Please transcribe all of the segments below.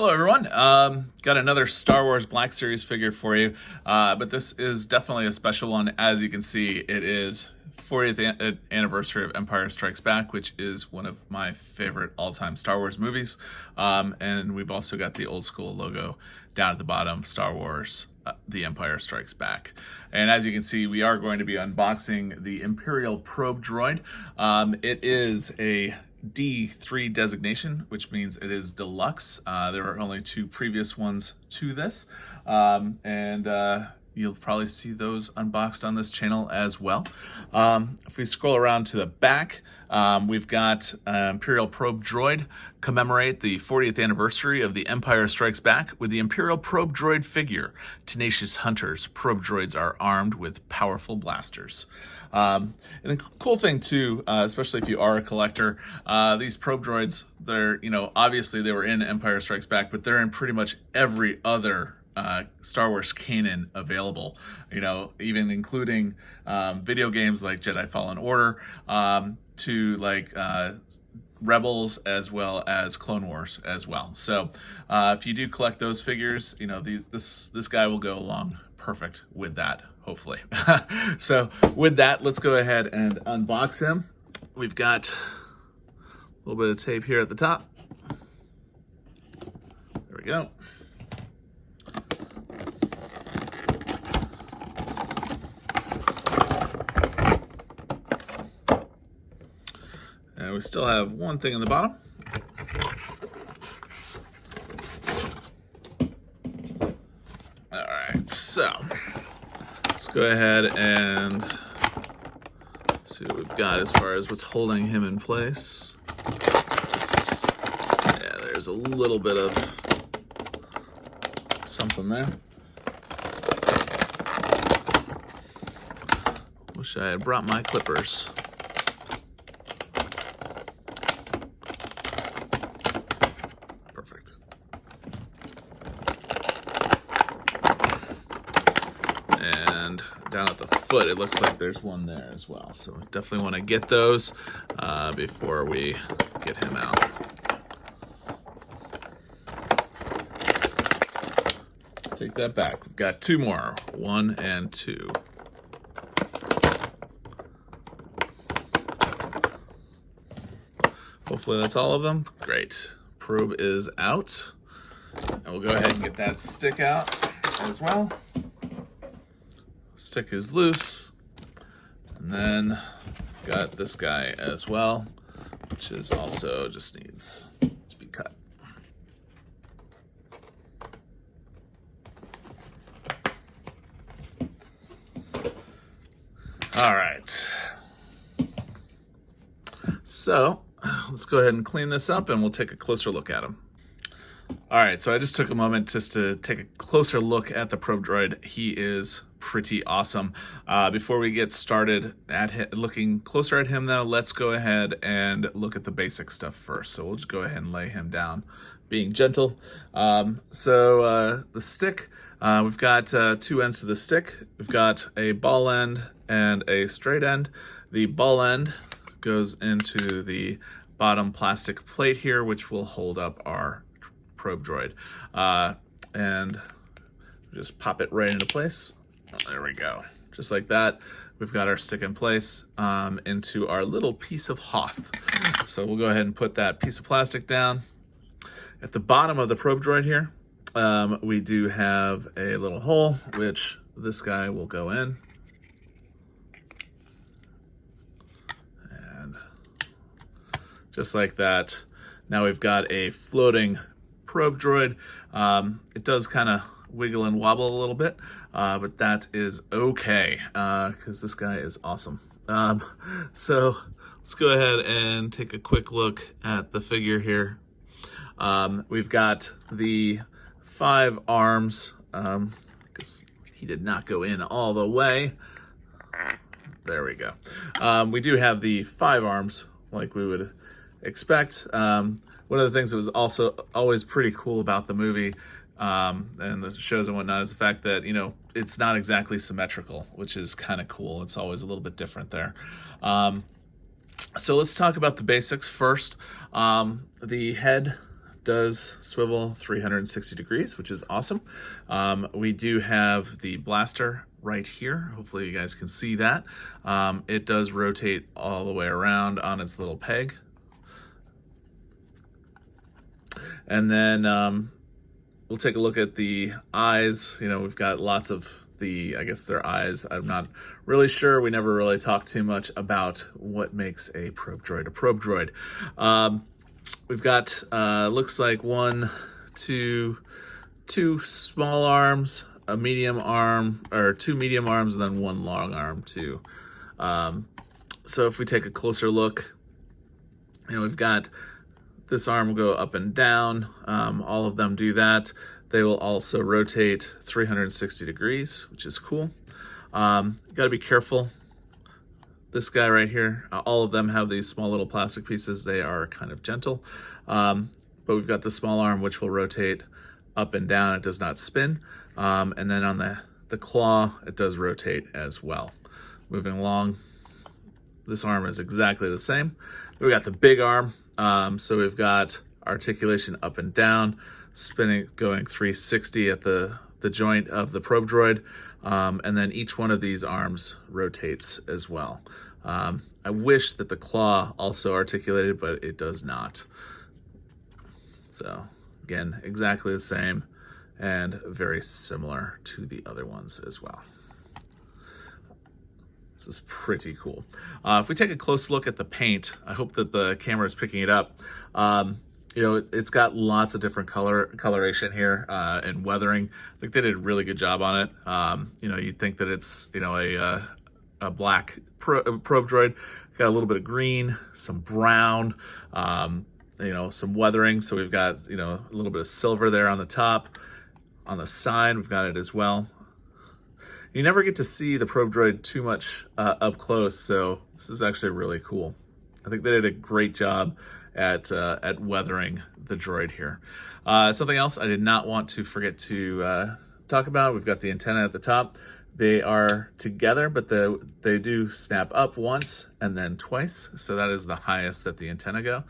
Hello everyone, got another Star Wars Black Series figure for you, but this is definitely a special one. As you can see, it is 40th anniversary of Empire Strikes Back, which is one of my favorite all-time Star Wars movies, and we've also got the old school logo down at the bottom, Star Wars The Empire Strikes Back. And as you can see, we are going to be unboxing the Imperial Probe Droid. It is a D3 designation, which means it is deluxe. There are only two previous ones to this, and you'll probably see those unboxed on this channel as well. If we scroll around to the back, we've got Imperial Probe Droid, commemorate the 40th anniversary of The Empire Strikes Back with the Imperial Probe Droid figure. Tenacious hunters, probe droids are armed with powerful blasters. And the cool thing too, especially if you are a collector, these probe droids, they're, obviously they were in Empire Strikes Back, but they're in pretty much every other Star Wars canon available, even including video games like Jedi Fallen Order, to like Rebels, as well as Clone Wars as well. So if you do collect those figures, this guy will go along perfect with that, hopefully. So with that, let's go ahead and unbox him. We've got a little bit of tape here at the top. There we go. And we still have one thing in the bottom. All right, so let's go ahead and see what we've got as far as what's holding him in place. Yeah, there's a little bit of something there. Wish I had brought my clippers. Perfect. And down at the foot, it looks like there's one there as well. So definitely want to get those before we get him out. Take that back. We've got two more, 1 and 2. Hopefully that's all of them. Great. Probe is out. And we'll go ahead and get that stick out as well. Stick is loose. And then got this guy as well, which is also just needs to be cut. All right. So let's go ahead and clean this up and we'll take a closer look at him. All right, so I just took a moment just to take a closer look at the probe droid. He is pretty awesome. Before we get started at looking closer at him though, let's go ahead and look at the basic stuff first. So we'll just go ahead and lay him down, being gentle. The stick, we've got two ends to the stick. We've got a ball end and a straight end. The ball end goes into the bottom plastic plate here, which will hold up our probe droid. And just pop it right into place. There we go. Just like that. We've got our stick in place into our little piece of Hoth. So we'll go ahead and put that piece of plastic down. At the bottom of the probe droid here, we do have a little hole, which this guy will go in. Just like that. Now we've got a floating probe droid. It does kind of wiggle and wobble a little bit, but that is okay, because this guy is awesome. So let's go ahead and take a quick look at the figure here. We've got the 5 arms, because he did not go in all the way. There we go. We do have the 5 arms like we would expect. One of the things that was also always pretty cool about the movie and the shows and whatnot is the fact that, it's not exactly symmetrical, which is kind of cool. It's always a little bit different there. So let's talk about the basics first. The head does swivel 360 degrees, which is awesome. We do have the blaster right here. Hopefully you guys can see that. It does rotate all the way around on its little peg. And then we'll take a look at the eyes. You know, we've got lots of I guess their eyes. I'm not really sure. We never really talked too much about what makes a probe droid. We've got, looks like two small arms, a medium arm, or two medium arms, and then one long arm too. So if we take a closer look, you know, we've got this arm will go up and down. All of them do that. They will also rotate 360 degrees, which is cool. You gotta be careful. This guy right here, all of them have these small little plastic pieces. They are kind of gentle. But we've got the small arm, which will rotate up and down. It does not spin. And then on the claw, it does rotate as well. Moving along, this arm is exactly the same. We got the big arm. So we've got articulation up and down, spinning, going 360 at the joint of the probe droid. And then each one of these arms rotates as well. I wish that the claw also articulated, but it does not. So again, exactly the same and very similar to the other ones as well. This is pretty cool. If we take a close look at the paint, I hope that the camera is picking it up. You know, it's got lots of different coloration here and weathering. I think they did a really good job on it. You know, you'd think that it's, you know, a black probe droid. Got a little bit of green, some brown, you know, some weathering. So we've got, you know, a little bit of silver there on the top. On the side, we've got it as well. You never get to see the probe droid too much up close, so this is actually really cool. I think they did a great job at weathering the droid here. Something else I did not want to forget to talk about, we've got the antenna at the top. They are together, but they do snap up once and then twice, so that is the highest that the antenna go.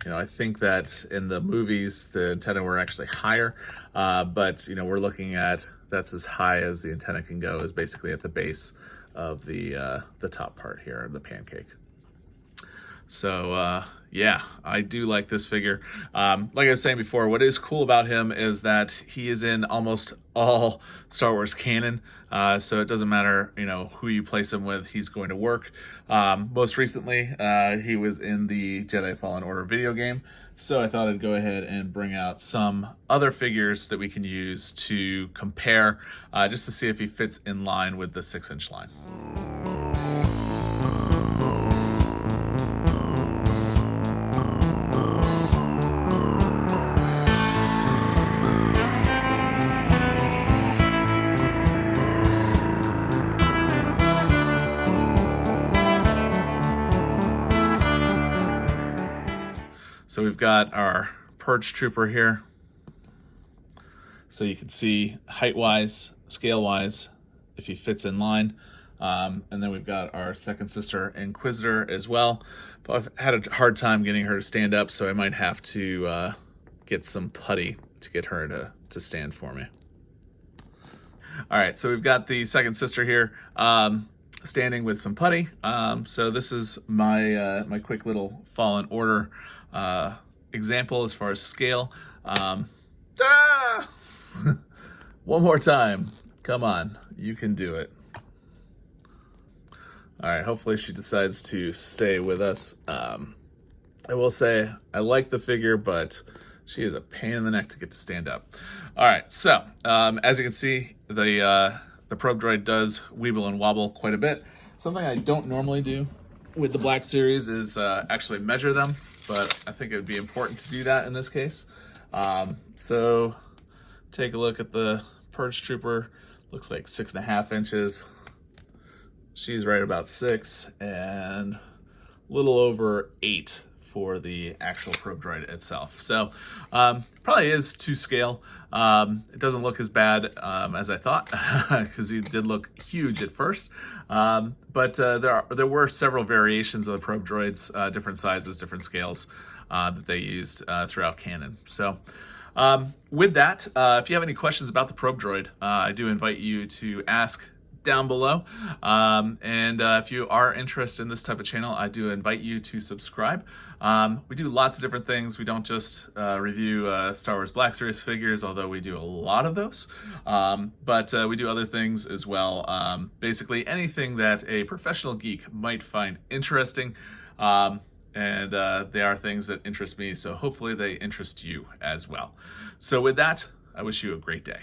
You know, I think that in the movies, the antenna were actually higher, but, you know, we're looking at, that's as high as the antenna can go, is basically at the base of the top part here, the pancake. So, yeah, I do like this figure. Like I was saying before, what is cool about him is that he is in almost all Star Wars canon. So it doesn't matter, you know, who you place him with, he's going to work. Most recently, he was in the Jedi Fallen Order video game. So I thought I'd go ahead and bring out some other figures that we can use to compare, just to see if he fits in line with the 6-inch line. So we've got our Purge Trooper here. So you can see height-wise, scale-wise, if he fits in line. And then we've got our second sister Inquisitor as well. But I've had a hard time getting her to stand up, so I might have to get some putty to get her to stand for me. All right, so we've got the second sister here standing with some putty. So this is my my quick little Fallen Order example as far as scale. One more time. Come on, you can do it. All right, hopefully she decides to stay with us. I will say I like the figure, but she is a pain in the neck to get to stand up. All right, so as you can see, the probe droid does weeble and wobble quite a bit. Something I don't normally do with the Black Series is actually measure them, but I think it would be important to do that in this case. So take a look at the Purge Trooper. Looks like 6.5 inches. She's right about 6 and a little over 8 for the actual probe droid itself. So probably is to scale. It doesn't look as bad as I thought, because he did look huge at first. But there were several variations of the probe droids, different sizes, different scales that they used throughout canon. So with that, if you have any questions about the probe droid, I do invite you to ask down below. And if you are interested in this type of channel, I do invite you to subscribe. We do lots of different things. We don't just review Star Wars Black Series figures, although we do a lot of those. But we do other things as well. Basically anything that a professional geek might find interesting. And they are things that interest me, so hopefully they interest you as well. So with that, I wish you a great day.